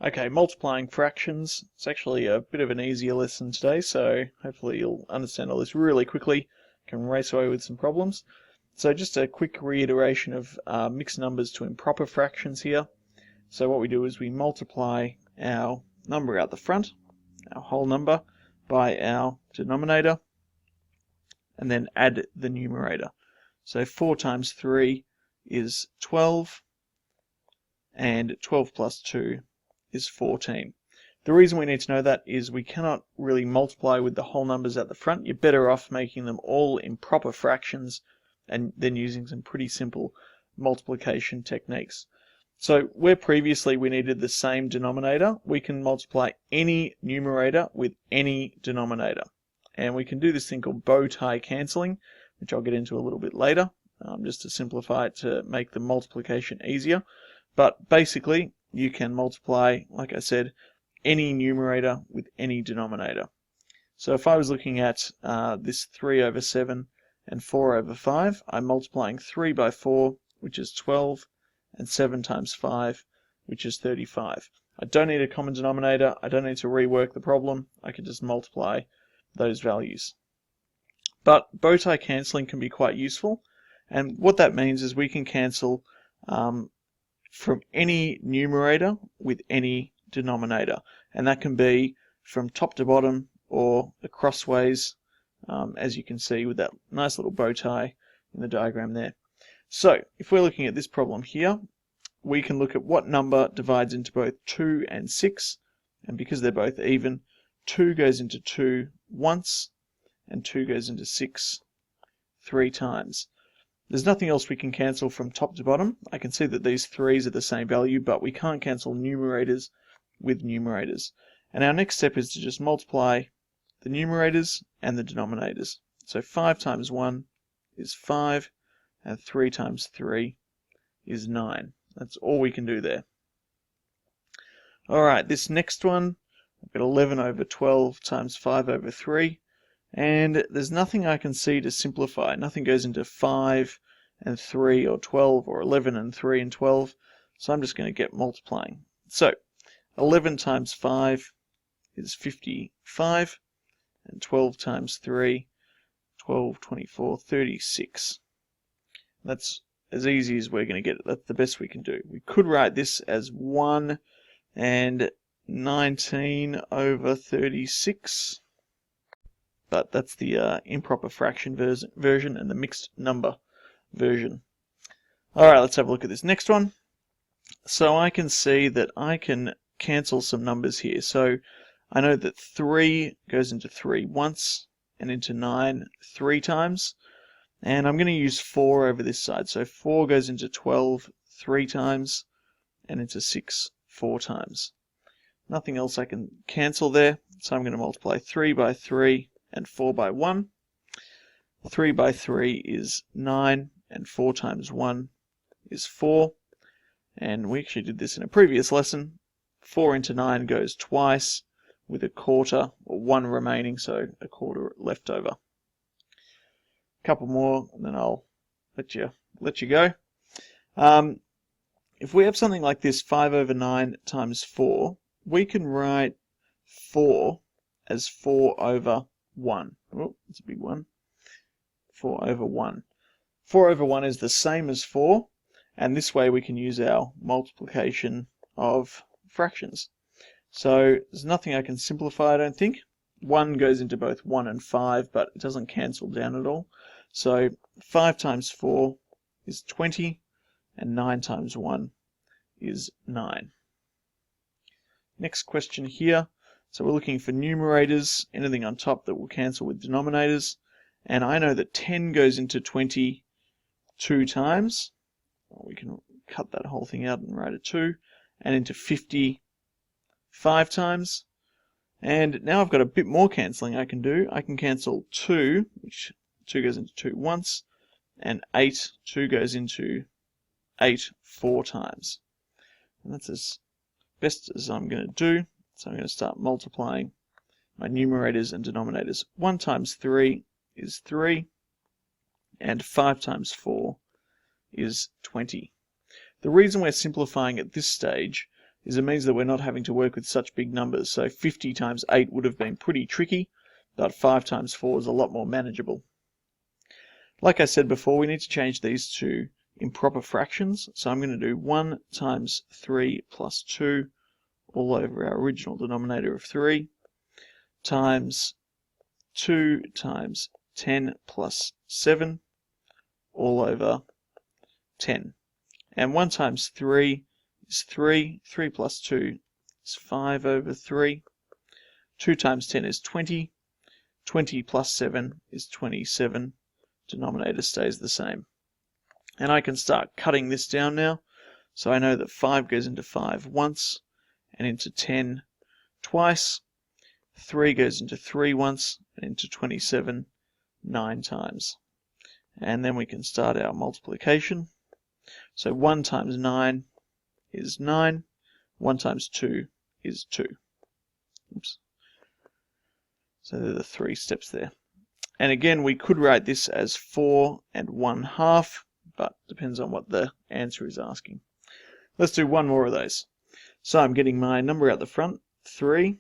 Okay, multiplying fractions. It's actually a bit of an easier lesson today, so hopefully you'll understand all this really quickly. Can race away with some problems. So just a quick reiteration of mixed numbers to improper fractions here. So what we do is we multiply our number out the front, our whole number, by our denominator, and then add the numerator. So 4 times 3 is 12, and 12 plus 2 is 14. The reason we need to know that is we cannot really multiply with the whole numbers at the front. You're better off making them all improper fractions and then using some pretty simple multiplication techniques. So where previously we needed the same denominator, we can multiply any numerator with any denominator. And we can do this thing called bow tie cancelling, which I'll get into a little bit later, just to simplify it to make the multiplication easier. But basically, you can multiply, like I said, any numerator with any denominator. So if I was looking at this 3 over 7 and 4 over 5, I'm multiplying 3 by 4, which is 12, and 7 times 5, which is 35. I don't need a common denominator. I don't need to rework the problem. I can just multiply those values. But bow tie cancelling can be quite useful. And what that means is we can cancel from any numerator with any denominator, and that can be from top to bottom or crossways, as you can see with that nice little bow tie in the diagram there. So if we're looking at this problem here, we can look at what number divides into both 2 and 6, and because they're both even, 2 goes into 2 once and 2 goes into 6 3 times. There's nothing else we can cancel from top to bottom. I can see that these 3's are the same value, but we can't cancel numerators with numerators. And our next step is to just multiply the numerators and the denominators. So 5 times 1 is 5, and 3 times 3 is 9. That's all we can do there. Alright, this next one, I've got 11 over 12 times 5 over 3. And there's nothing I can see to simplify. Nothing goes into 5 and 3 or 12 or 11 and 3 and 12. So I'm just going to get multiplying. So 11 times 5 is 55. And 12 times 3, 12, 24, 36. That's as easy as we're going to get it. That's the best we can do. We could write this as 1 and 19 over 36. But that's the improper fraction version and the mixed number version. Alright, let's have a look at this next one. So I can see that I can cancel some numbers here. So I know that 3 goes into 3 once and into 9 3 times. And I'm going to use 4 over this side. So 4 goes into 12 3 times and into 6 4 times. Nothing else I can cancel there. So I'm going to multiply 3 by 3 and 4 by 1. 3 by 3 is 9, and 4 times 1 is 4. And we actually did this in a previous lesson. 4 into 9 goes twice, with a quarter, or 1 remaining, so a quarter left over. A couple more, and then I'll let you go. If we have something like this, 5 over 9 times 4, we can write 4 as 4 over 1. Oh, that's a big one. 4 over 1. 4 over 1 is the same as 4, and this way we can use our multiplication of fractions. So there's nothing I can simplify, I don't think. 1 goes into both 1 and 5, but it doesn't cancel down at all. So 5 times 4 is 20, and 9 times 1 is 9. Next question here. So we're looking for numerators, anything on top that will cancel with denominators. And I know that 10 goes into 20 2 times. Well, we can cut that whole thing out and write a 2. And into 50 5 times. And now I've got a bit more cancelling I can do. I can cancel 2, which 2 goes into 2 once, and 8, 2 goes into 8 4 times. And that's as best as I'm going to do. So I'm going to start multiplying my numerators and denominators. 1 times 3 is 3, and 5 times 4 is 20. The reason we're simplifying at this stage is it means that we're not having to work with such big numbers. So 50 times 8 would have been pretty tricky, but 5 times 4 is a lot more manageable. Like I said before, we need to change these to improper fractions. So I'm going to do 1 times 3 plus 2 all over our original denominator of 3 times 2 times 10 plus 7 all over 10. And 1 times 3 is 3. 3 plus 2 is 5 over 3. 2 times 10 is 20. 20 plus 7 is 27. Denominator stays the same. And I can start cutting this down now. So I know that 5 goes into 5 once and into 10 twice. 3 goes into 3 once and into 27 9 times. And then we can start our multiplication. So 1 times 9 is 9. 1 times 2 is 2. Oops. So there are the 3 steps there. And again, we could write this as 4 and 1/2, but depends on what the answer is asking. Let's do one more of those. So I'm getting my number out the front, 3,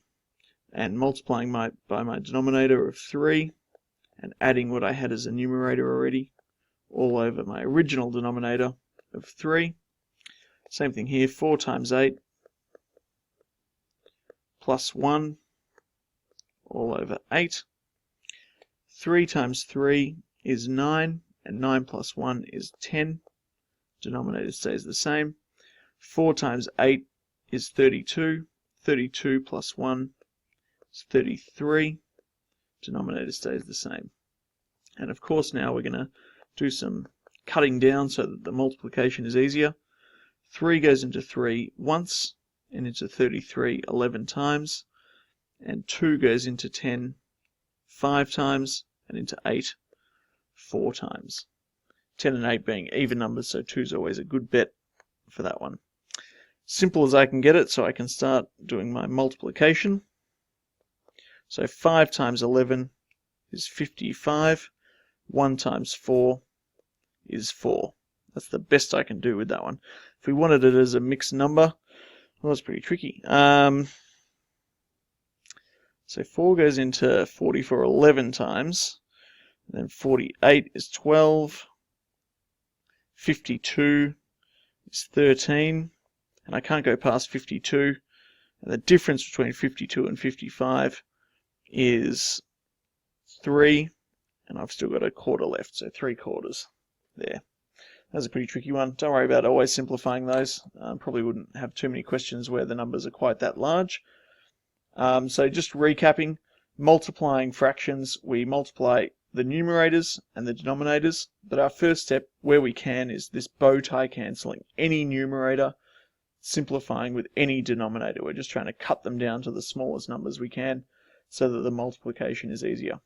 and multiplying by my denominator of 3, and adding what I had as a numerator already, all over my original denominator of 3. Same thing here, 4 times 8 plus 1 all over 8. 3 times 3 is 9, and 9 plus 1 is 10. Denominator stays the same. 4 times 8 is 32. 32 plus 1 is 33. Denominator stays the same. And of course now we're going to do some cutting down so that the multiplication is easier. 3 goes into 3 once, and into 33 11 times. And 2 goes into 10 5 times, and into 8 4 times. 10 and 8 being even numbers, so 2 is always a good bet for that one. Simple as I can get it, so I can start doing my multiplication. So 5 times 11 is 55. 1 times 4 is 4. That's the best I can do with that one. If we wanted it as a mixed number, well, that's pretty tricky. So 4 goes into 44 11 times, and then 48 is 12, 52 is 13, and I can't go past 52, and the difference between 52 and 55 is 3, and I've still got a quarter left, so 3/4 there. That's a pretty tricky one. Don't worry about always simplifying those. Probably wouldn't have too many questions where the numbers are quite that large. So just recapping, multiplying fractions, we multiply the numerators and the denominators, but our first step, where we can, is this bow tie cancelling. Any numerator, simplifying with any denominator. We're just trying to cut them down to the smallest numbers we can so that the multiplication is easier.